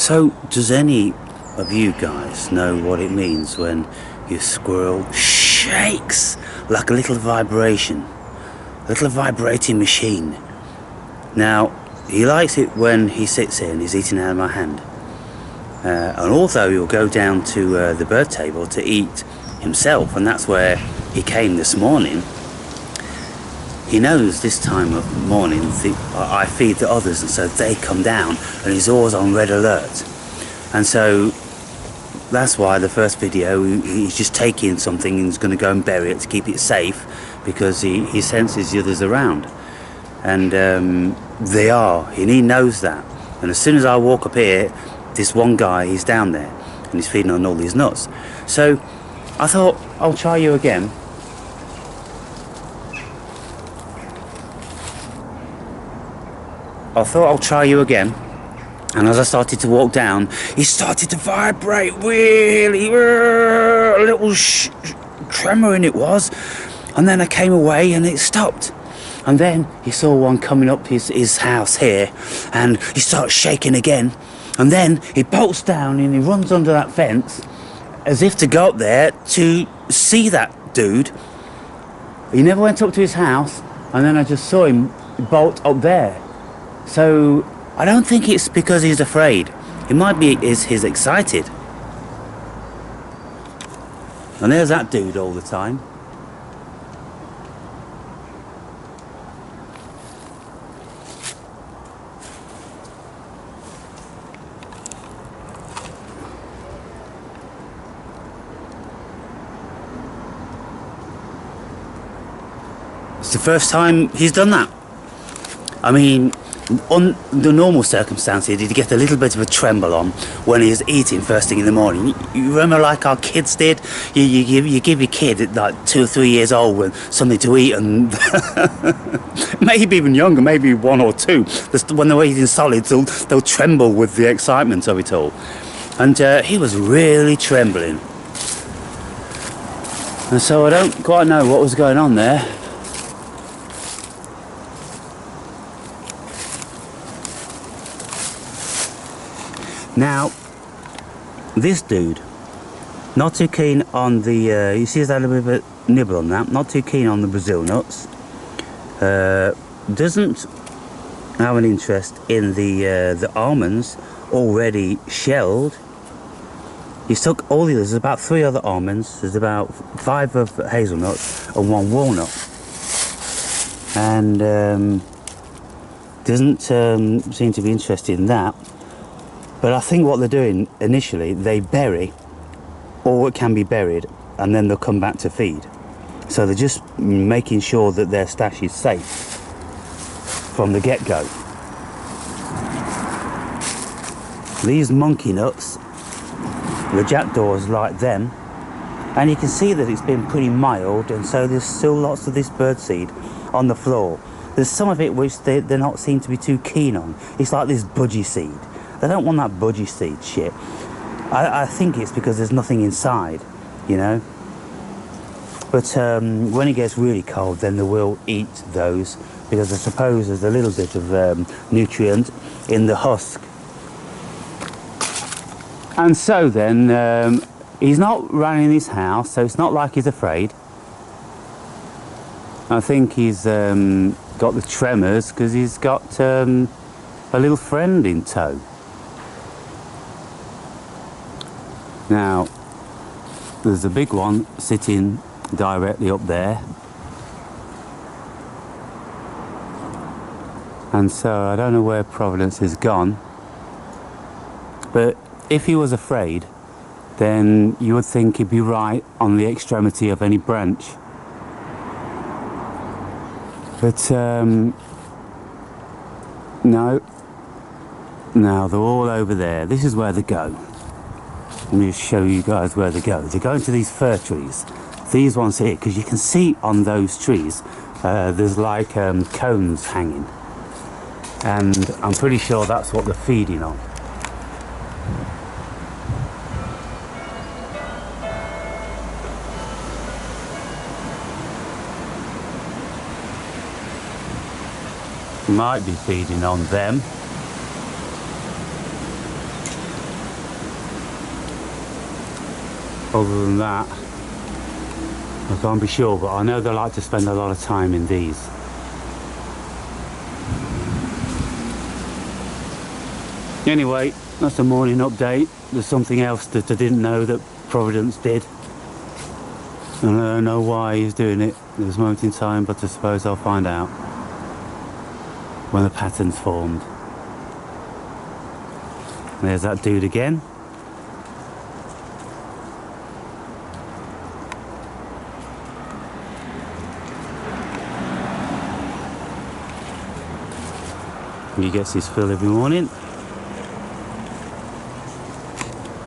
So, does any of you guys know what it means when your squirrel shakes like a little vibration? A little vibrating machine. Now, he likes it when he sits here and he's eating out of my hand. And although he'll go down to the bird table to eat himself, and that's where he came this morning, he knows this time of morning I feed the others, and so they come down, and he's always on red alert. And so that's why the first video he's just taking something and he's going to go and bury it to keep it safe, because he senses the others around. And they are, and he knows that. And as soon as I walk up here, this one guy, he's down there and he's feeding on all these nuts. So I thought, I'll try you again. And as I started to walk down, he started to vibrate really, a little tremoring it was. And then I came away and it stopped. And then he saw one coming up his house here, and he starts shaking again. And then he bolts down and he runs under that fence as if to go up there to see that dude. He never went up to his house, and then I just saw him bolt up there. So I don't think it's because he's afraid. It might be he's excited. And there's that dude all the time. It's the first time he's done that. I mean, on the normal circumstances, he'd get a little bit of a tremble on when he's eating first thing in the morning. You remember, like our kids did? You give your kid like 2 or 3 years old with something to eat, and maybe even younger, maybe 1 or 2. When they're eating solids, they'll tremble with the excitement of it all. And he was really trembling. And so I don't quite know what was going on there. Now, this dude, not too keen on the, you see he's had a bit of a nibble on that, not too keen on the Brazil nuts, doesn't have an interest in the almonds already shelled. He's took all the others, there's about 3 other almonds, there's about 5 of hazelnuts and 1 walnut. And doesn't seem to be interested in that. But I think what they're doing initially, they bury all it can be buried, and then they'll come back to feed. So they're just making sure that their stash is safe from the get-go. These monkey nuts, the jackdaws like them, and you can see that it's been pretty mild, and so there's still lots of this birdseed on the floor. There's some of it which they're not seem to be too keen on. It's like this budgie seed. They don't want that budgie seed shit. I think it's because there's nothing inside, you know. But when it gets really cold, then they will eat those, because I suppose there's a little bit of nutrient in the husk. And so then, he's not running his house, so it's not like he's afraid. I think he's got the tremors because he's got a little friend in tow. Now, there's a big one sitting directly up there. And so I don't know where Providence has gone. But if he was afraid, then you would think he'd be right on the extremity of any branch. But no, they're all over there. This is where they go. Let me just show you guys where they go. They go into these fir trees. These ones here, because you can see on those trees, there's like cones hanging. And I'm pretty sure that's what they're feeding on. Might be feeding on them. Other than that, I can't be sure, but I know they like to spend a lot of time in these. Anyway, that's a morning update. There's something else that I didn't know that Providence did. And I don't know why he's doing it at this moment in time, but I suppose I'll find out when the pattern's formed. There's that dude again. He gets his fill every morning.